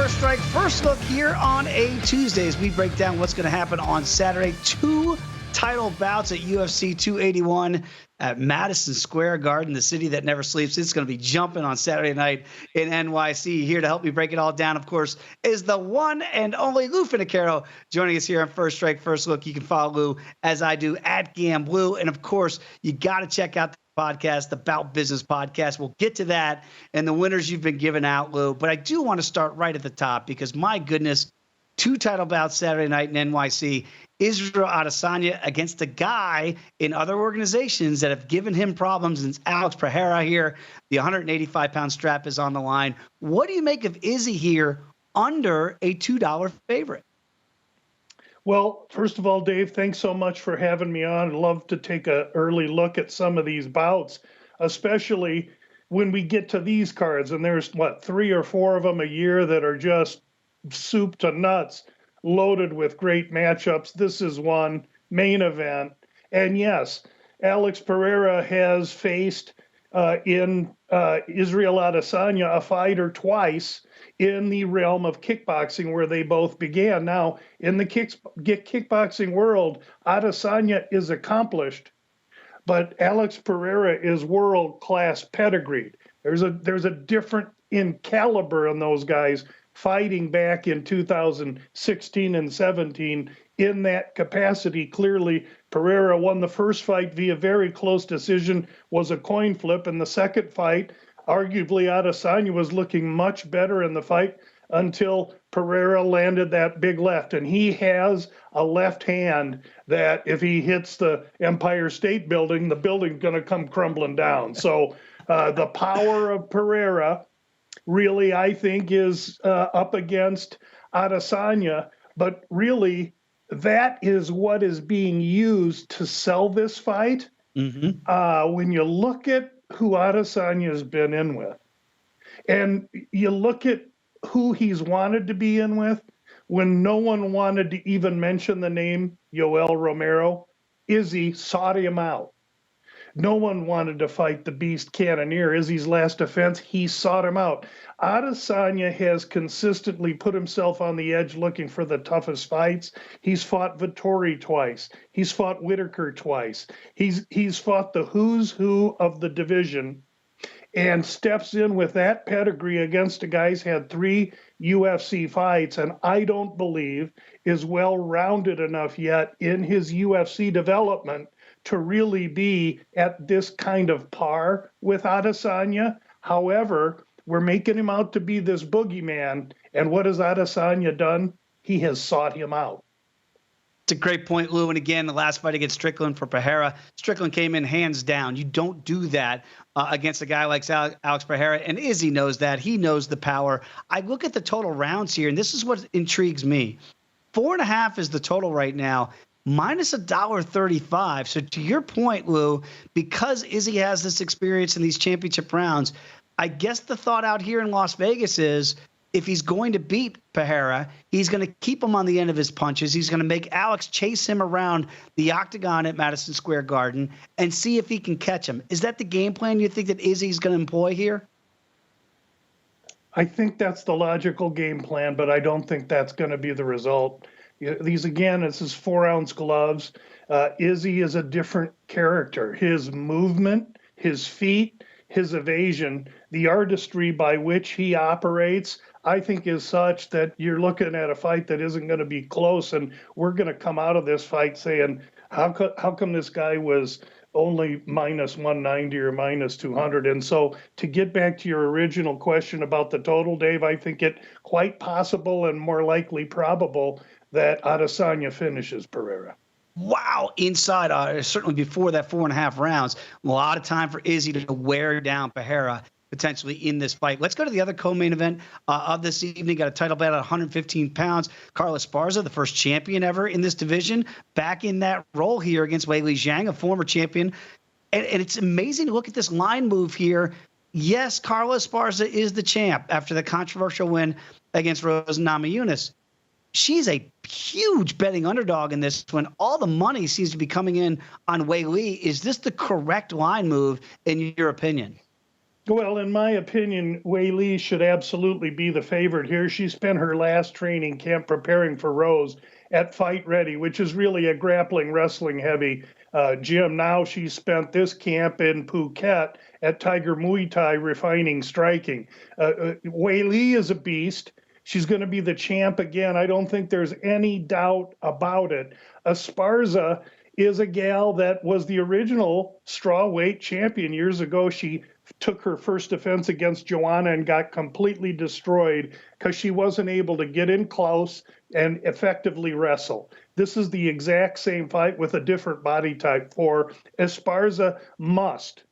First Strike, First Look here on a Tuesday as we break down what's going to happen on Saturday. 2 title bouts at UFC 281 at Madison Square Garden, the city that never sleeps. It's going to be jumping on Saturday night in NYC. Here to help me break it all down, of course, is the one and only Lou Finocchiaro joining us here on First Strike, First Look. You can follow Lou, as I do, at GamBlue. And, of course, you got to check out the podcast, the Bout Business podcast. We'll get to that and the winners you've been giving out, Lou. But I do want to start right at the top because, my goodness, 2 title bouts Saturday night in NYC. Israel Adesanya against a guy in other organizations that have given him problems. And Alex Pereira here. The 185-pound strap is on the line. What do you make of Izzy here under a $2 favorite? Well, first of all, Dave, thanks so much for having me on. I'd love to take an early look at some of these bouts, especially when we get to these cards. And there's, 3 or 4 of them a year that are just soup to nuts, loaded with great matchups. This is one main event. And yes, Alex Pereira has faced in Israel Adesanya a fighter twice in the realm of kickboxing where they both began. Now, in the kickboxing world, Adesanya is accomplished, but Alex Pereira is world-class pedigreed. There's a different in caliber in those guys fighting back in 2016 and 17 in that capacity. Clearly, Pereira won the first fight via very close decision, was a coin flip. And the second fight, arguably Adesanya was looking much better in the fight until Pereira landed that big left. And he has a left hand that if he hits the Empire State Building, the building's going to come crumbling down. So the power of Pereira really, I think, is up against Adesanya. But really, that is what is being used to sell this fight. Mm-hmm. When you look at who Adesanya has been in with, and you look at who he's wanted to be in with, when no one wanted to even mention the name Yoel Romero, Izzy sought him out. No one wanted to fight the Beast Cannonier. Izzy's last defense, he sought him out. Adesanya has consistently put himself on the edge looking for the toughest fights. He's fought Vettori twice. He's fought Whitaker twice. He's fought the who's who of the division and steps in with that pedigree against a guy who's had 3 UFC fights and I don't believe is well-rounded enough yet in his UFC development to really be at this kind of par with Adesanya. However, we're making him out to be this boogeyman. And what has Adesanya done? He has sought him out. It's a great point, Lou. And again, the last fight against Strickland for Pereira, Strickland came in hands down. You don't do that against a guy like Alex Pereira. And Izzy knows that. He knows the power. I look at the total rounds here, and this is what intrigues me. 4.5 is the total right now. Minus $1.35. So to your point, Lou, because Izzy has this experience in these championship rounds, I guess the thought out here in Las Vegas is if he's going to beat Pereira, he's going to keep him on the end of his punches. He's going to make Alex chase him around the octagon at Madison Square Garden and see if he can catch him. Is that the game plan you think that Izzy's going to employ here? I think that's the logical game plan, but I don't think that's going to be the result. These, again, this is 4-ounce gloves. Izzy is a different character. His movement, his feet, his evasion, the artistry by which he operates, I think is such that you're looking at a fight that isn't going to be close. And we're going to come out of this fight saying, how come this guy was only minus 190 or minus 200? And so to get back to your original question about the total, Dave, I think it quite possible and more likely probable that Adesanya finishes Pereira. Wow. Inside, certainly before that 4.5 rounds, a lot of time for Izzy to wear down Pereira potentially in this fight. Let's go to the other co-main event of this evening. Got a title bout at 115 pounds. Carla Esparza, the first champion ever in this division, back in that role here against Weili Zhang, a former champion. And it's amazing to look at this line move here. Yes, Carla Esparza is the champ after the controversial win against Rose Namajunas. She's a huge betting underdog in this one. All the money seems to be coming in on Weili. Is this the correct line move in your opinion? Well, in my opinion, Weili should absolutely be the favorite here. She spent her last training camp preparing for Rose at Fight Ready, which is really a grappling wrestling heavy gym. Now she's spent this camp in Phuket at Tiger Muay Thai refining striking. Weili is a beast. She's going to be the champ again. I don't think there's any doubt about it. Esparza is a gal that was the original strawweight champion years ago. She took her first defense against Joanna and got completely destroyed because she wasn't able to get in close and effectively wrestle. This is the exact same fight with a different body type for Esparza. Must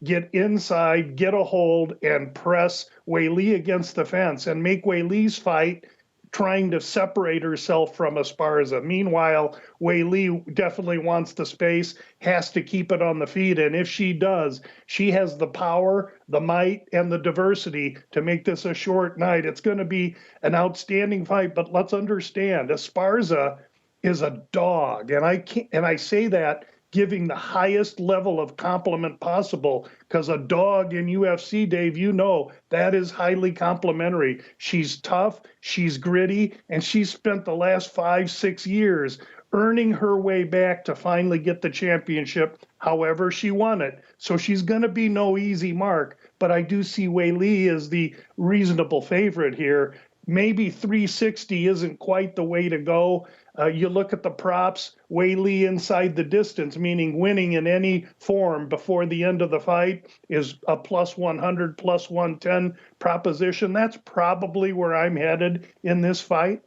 get inside, get a hold, and press Weili against the fence and make Weili's fight trying to separate herself from Esparza. Meanwhile, Weili definitely wants the space, has to keep it on the feet, and if she does, she has the power, the might, and the diversity to make this a short night. It's going to be an outstanding fight, but let's understand, Esparza is a dog, and I say that giving the highest level of compliment possible, because a dog in UFC, Dave, you know, that is highly complimentary. She's tough, she's gritty, and she's spent the last 5-6 years earning her way back to finally get the championship, however she won it. So she's going to be no easy mark, but I do see Weili as the reasonable favorite here. Maybe 360 isn't quite the way to go. You look at the props, Weili inside the distance, meaning winning in any form before the end of the fight, is a plus 100, plus 110 proposition. That's probably where I'm headed in this fight.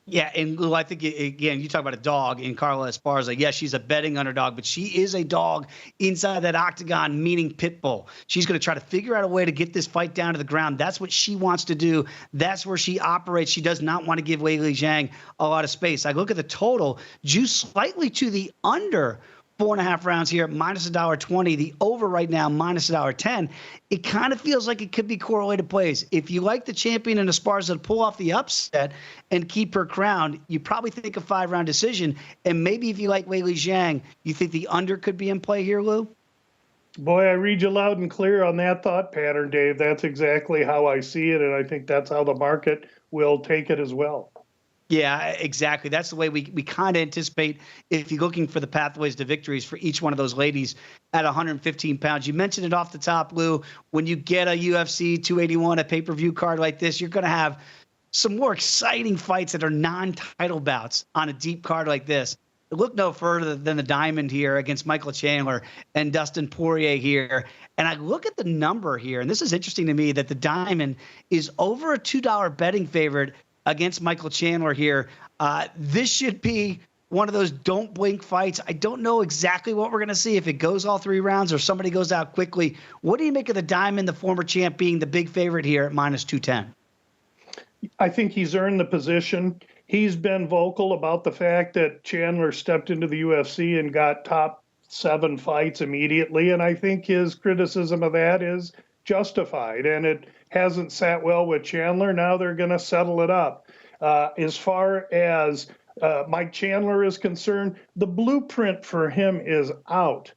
Yeah, and Lou, I think, again, you talk about a dog in Carla Esparza. Yes, she's a betting underdog, but she is a dog inside that octagon, meaning pit bull. She's going to try to figure out a way to get this fight down to the ground. That's what she wants to do. That's where she operates. She does not want to give Weili Zhang a lot of space. I look at the total, juice slightly to the under 4.5 rounds here, minus $1.20. The over right now, minus $1.10. It kind of feels like it could be correlated plays. If you like the champion and Esparza to pull off the upset and keep her crown, you probably think a 5-round decision. And maybe if you like Weili Zhang, you think the under could be in play here, Lou? Boy, I read you loud and clear on that thought pattern, Dave. That's exactly how I see it, and I think that's how the market will take it as well. Yeah, exactly. That's the way we kind of anticipate if you're looking for the pathways to victories for each one of those ladies at 115 pounds. You mentioned it off the top, Lou. When you get a UFC 281, a pay-per-view card like this, you're going to have some more exciting fights that are non-title bouts on a deep card like this. Look no further than the diamond here against Michael Chandler and Dustin Poirier here. And I look at the number here, and this is interesting to me, that the diamond is over a $2 betting favorite against Michael Chandler here. This should be one of those don't blink fights. I don't know exactly what we're going to see, if it goes all 3 rounds or somebody goes out quickly. What do you make of the diamond, the former champ, being the big favorite here at minus 210? I think he's earned the position. He's been vocal about the fact that Chandler stepped into the UFC and got top 7 fights immediately, and I think his criticism of that is justified, and it hasn't sat well with Chandler. Now they're going to settle it up. As far as Mike Chandler is concerned, the blueprint for him is out.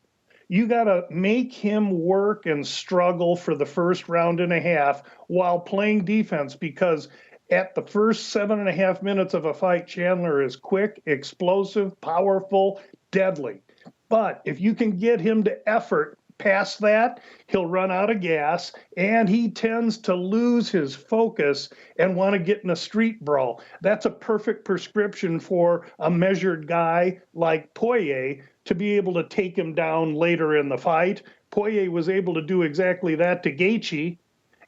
You got to make him work and struggle for the first round and a half while playing defense, because at the first 7.5 minutes of a fight, Chandler is quick, explosive, powerful, deadly. But if you can get him to effort past that, he'll run out of gas, and he tends to lose his focus and want to get in a street brawl. That's a perfect prescription for a measured guy like Poirier to be able to take him down later in the fight. Poirier was able to do exactly that to Gaethje.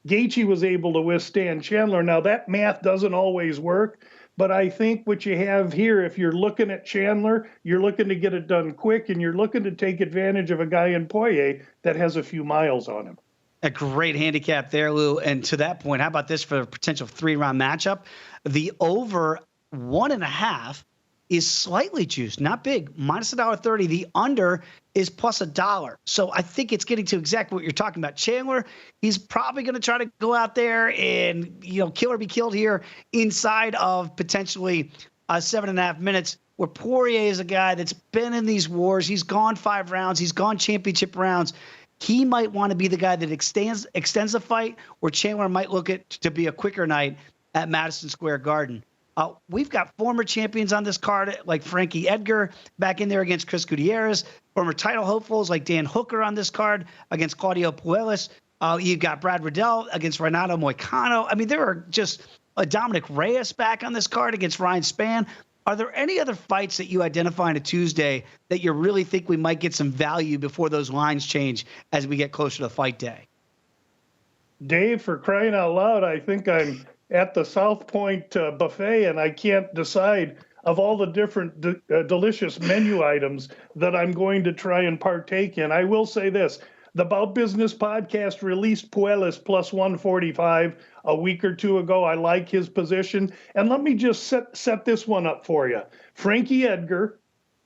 Gaethje was able to withstand Chandler. Now, that math doesn't always work, but I think what you have here, if you're looking at Chandler, you're looking to get it done quick, and you're looking to take advantage of a guy in Poirier that has a few miles on him. A great handicap there, Lou. And to that point, how about this for a potential 3-round matchup? The over 1.5 is slightly juiced, not big, minus $1.30. The under is plus $1. So I think it's getting to exactly what you're talking about. Chandler, he's probably going to try to go out there and, kill or be killed here inside of potentially 7.5 minutes, where Poirier is a guy that's been in these wars. He's gone 5 rounds. He's gone championship rounds. he might want to be the guy that extends the fight, or Chandler might look at to be a quicker night at Madison Square Garden. We've got former champions on this card like Frankie Edgar back in there against Chris Gutierrez, former title hopefuls like Dan Hooker on this card against Claudio Puelles. You've got Brad Riddell against Renato Moicano. I mean, there are just Dominic Reyes back on this card against Ryan Spann. Are there any other fights that you identify on a Tuesday that you really think we might get some value before those lines change as we get closer to fight day? Dave, for crying out loud, I think I'm at the South Point buffet and I can't decide of all the different delicious menu items that I'm going to try and partake in. I will say this. The About Business podcast released Puelles plus 145 a week or two ago. I like his position. And let me just set this one up for you. Frankie Edgar,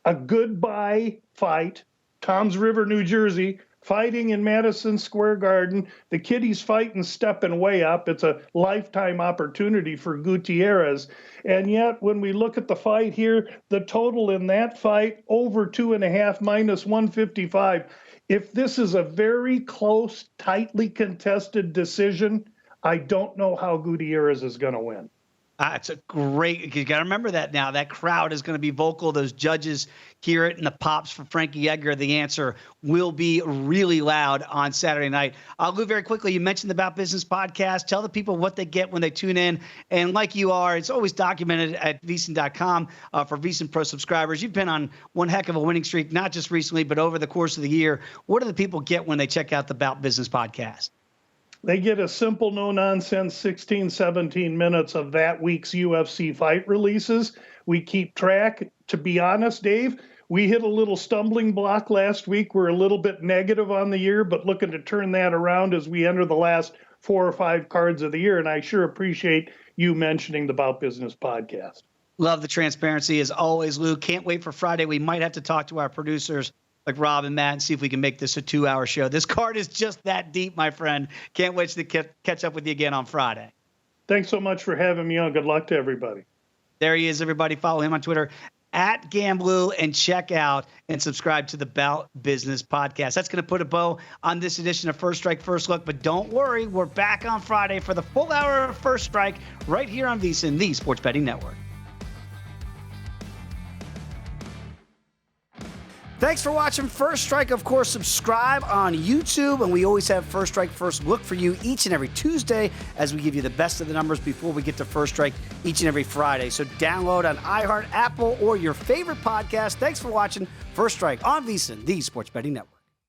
a goodbye fight, Toms River, New Jersey, fighting in Madison Square Garden. The kid he's fighting stepping way up. It's a lifetime opportunity for Gutierrez. And yet, when we look at the fight here, the total in that fight, over 2.5 minus 155. If this is a very close, tightly contested decision, I don't know how Gutierrez is going to win. It's a great – you got to remember that now. That crowd is going to be vocal. Those judges hear it, and the pops for Frankie Edgar, the answer, will be really loud on Saturday night. Lou, very quickly, you mentioned the About Business podcast. Tell the people what they get when they tune in. And like you are, it's always documented at VSiN.com for VSiN Pro subscribers. You've been on one heck of a winning streak, not just recently, but over the course of the year. What do the people get when they check out the About Business podcast? They get a simple, no-nonsense 16, 17 minutes of that week's UFC fight releases. We keep track. To be honest, Dave, we hit a little stumbling block last week. We're a little bit negative on the year, but looking to turn that around as we enter the last 4 or 5 cards of the year. And I sure appreciate you mentioning the About Business podcast. Love the transparency as always, Lou. Can't wait for Friday. We might have to talk to our producers like Rob and Matt and see if we can make this a 2-hour show. This card is just that deep, my friend. Can't wait to catch up with you again on Friday. Thanks so much for having me on. Good luck to everybody. There he is, everybody. Follow him on Twitter at Gamblu and check out and subscribe to the About Business podcast. That's going to put a bow on this edition of First Strike, First Look. But don't worry, we're back on Friday for the full hour of First Strike right here on VSiN, the Sports Betting Network. Thanks for watching First Strike. Of course, subscribe on YouTube, and we always have First Strike, First Look for you each and every Tuesday as we give you the best of the numbers before we get to First Strike each and every Friday. So download on iHeart, Apple, or your favorite podcast. Thanks for watching First Strike on VSiN, the Sports Betting Network.